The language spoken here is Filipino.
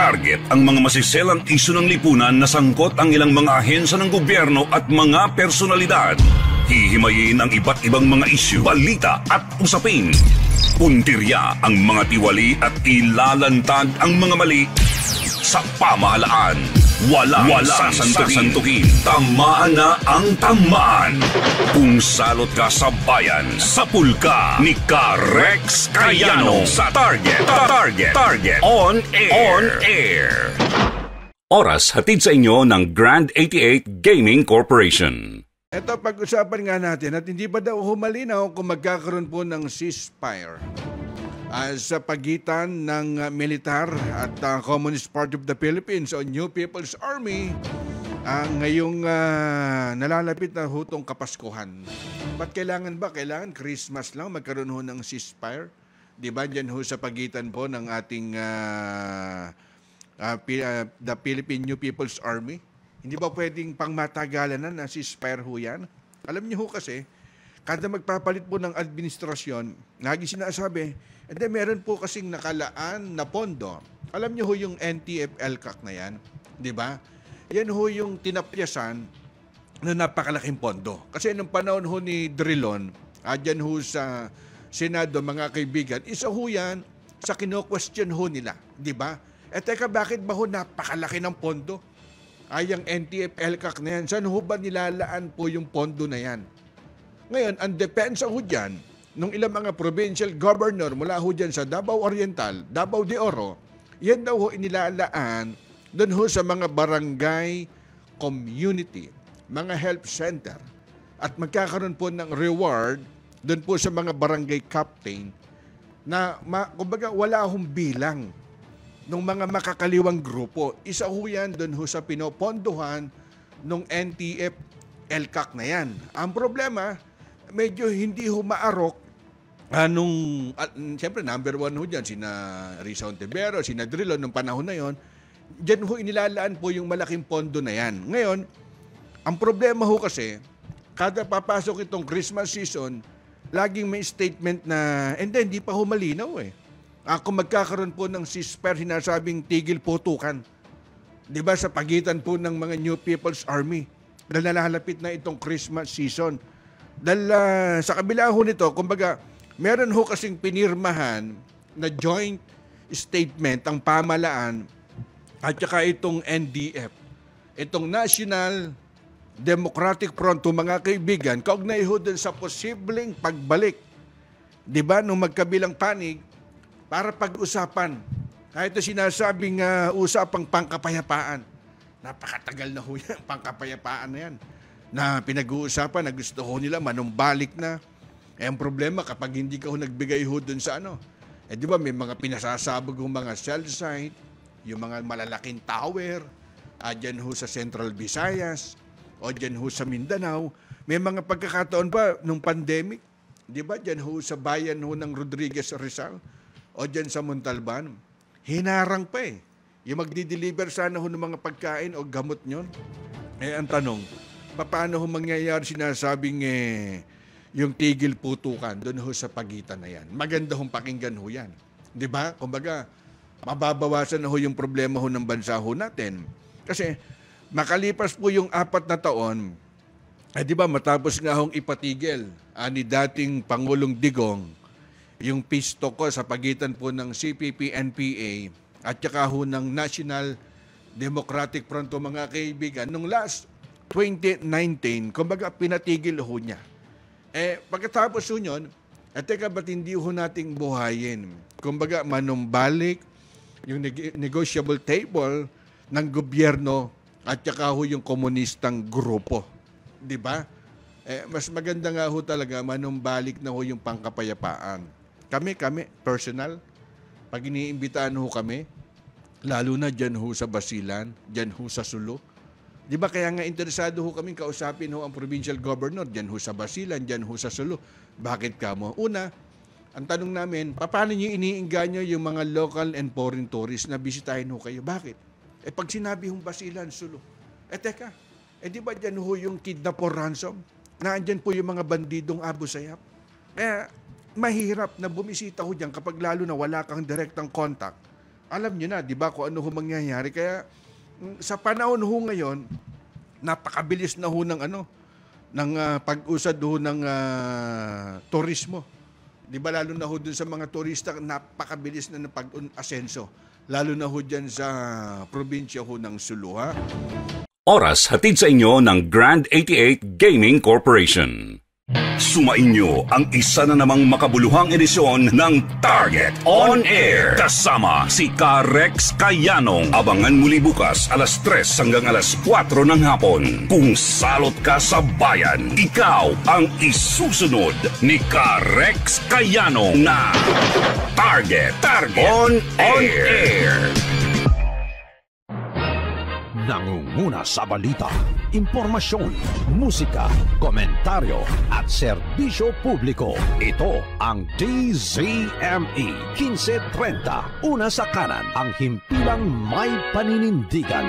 Target ang mga masiselang isyu ng lipunan na sangkot ang ilang mga ahensya ng gobyerno at mga personalidad. Hihimayin ang iba't ibang mga isyu, balita at usapin. Puntirya ang mga tiwali at ilalantad ang mga mali sa pamahalaan. Walang sasantuhin. Tamaan na ang tamaan. Kung salot ka sa bayan, sapul ka ni Rex Cayano sa Target. On air. Oras hatid sa inyo ng Grand 88 Gaming Corporation. Ito, pag-usapan nga natin at hindi pa daw humalinaw kung magkakaroon po ng ceasefire sa pagitan ng militar at Communist Party of the Philippines o New People's Army ngayong nalalapit na hutong Kapaskuhan. Ba't kailangan ba? Kailangan Christmas lang magkaroon ho ng ceasefire? Diba dyan ho sa pagitan po ng ating the Philippine New People's Army? Hindi ba pwedeng pangmatagalan na ceasefire ho yan? Alam niyo ho kasi, kada magpapalit po ng administrasyon, lagi sinasabi, and then meron po kasing nakalaan na pondo. Alam niyo ho yung NTF-ELCAC na yan, di ba? Yan ho yung tinapyasan na napakalaking pondo. Kasi nung panahon ho ni Drilon, dyan ho sa Senado, mga kaibigan, isa ho yan sa kino-question ho nila, di ba? Teka, bakit ba ho napakalaki ng pondo? Yung NTF-ELCAC na yan, saan ho ba nilalaan po yung pondo na yan? Ngayon, ang depensa ho dyan, nung ilang mga provincial governor mula ho dyan sa Davao Oriental, Davao de Oro, yan daw ho inilalaan doon ho sa mga barangay community, mga health center, at magkakaroon po ng reward doon po sa mga barangay captain na kumbaga wala hong bilang ng mga makakaliwang grupo. Isa ho yan doon ho sa pinopondohan ng NTF-ELCAC na yan. Ang problema, medyo hindi ho maarok siyempre number one ho dyan, sina Risa Ontiveros, sina Drilon, nung panahon na yon, dyan ho inilalaan po yung malaking pondo na yan. Ngayon, ang problema ho kasi, kada papasok itong Christmas season, laging may statement na, hindi pa ho malinaw eh. Kung magkakaroon po ng ceasefire, sinasabing tigil putukan. Di ba sa pagitan po ng mga New People's Army, dahil nalalapit na itong Christmas season. Dahil sa kabila ho nito, kumbaga, meron ho kasing pinirmahan na joint statement ang pamalaan at saka itong NDF. Itong National Democratic Front, mga kaibigan, kaugnay ho din sa posibleng pagbalik, di ba, nung magkabilang panig para pag-usapan. Kahit na sinasabing usapang pangkapayapaan. Napakatagal na ho yan, pangkapayapaan na yan. Na pinag-uusapan na gusto ho nila manumbalik na. Ang problema kapag hindi ka ho nagbigay ho dun sa di ba may mga pinasasabog ho mga cell site, yung mga malalaking tower, dyan ho sa Central Visayas, o dyan ho sa Mindanao. May mga pagkakataon pa nung pandemic, di ba dyan ho sa bayan ho ng Rodriguez Rizal, o dyan sa Montalban, hinarang pa eh. Yung magdi-deliver sana ho ng mga pagkain o gamot nyon. Ang tanong, paano ho mangyayari sinasabing yung tigil putukan doon ho sa pagitan na yan? Maganda hong pakinggan ho yan. Di ba? Kumbaga, mababawasan na ho yung problema ho ng bansa ho natin. Kasi makalipas po yung 4 na taon, di ba matapos nga hong ipatigil ni dating Pangulong Digong yung peace talk ko sa pagitan po ng CPP-NPA at saka ho ng National Democratic Front, mga kaibigan, nung last 2019, kumbaga pinatigil ho niya. Pagkatapos ho yun, teka ba't hindi ho nating buhayin? Kumbaga manumbalik yung negotiable table ng gobyerno at saka ho yung komunistang grupo. Di ba? Mas maganda nga ho talaga manumbalik na ho yung pangkapayapaan. Kami, personal, pag iniimbitahan ho kami, lalo na dyan ho sa Basilan, dyan ho sa Sulu. Di ba kaya nga interesado ho kami kausapin ho ang provincial governor, dyan ho sa Basilan, dyan ho sa Sulu. Bakit ka mo? Una, ang tanong namin, paano nyo iniinganyo yung mga local and foreign tourists na bisitahin ho kayo? Bakit? Pag sinabi hong Basilan, Sulu, teka, di ba dyan ho yung kidnap or ransom? Naandyan po yung mga bandidong Abu Sayyaf. Mahirap na bumisita ho dyan kapag lalo na wala kang direktang contact alam nyo na, di ba, kung ano ho mangyayari. Kaya sa panahon ho ngayon, napakabilis na ho ng pag-usad ho ng turismo. Di ba, lalo na ho dun sa mga turista, napakabilis na ng pag-asenso. Lalo na ho dyan sa probinsya ho ng Sulu, ha? Oras hatid sa inyo ng Grand 88 Gaming Corporation. Sumainyo ang isa na namang makabuluhang edisyon ng Target On Air. Kasama si Ka-Rex Kayanong. Abangan muli bukas alas 3 hanggang alas 4 ng hapon. Kung salot ka sa bayan, ikaw ang isusunod ni Ka-Rex Kayanong na Target On Air. Nangunguna sa balita, impormasyon, musika, komentaryo at serbisyo publiko. Ito ang DZME 1530. Una sa kanan, ang himpilang may paninindigan.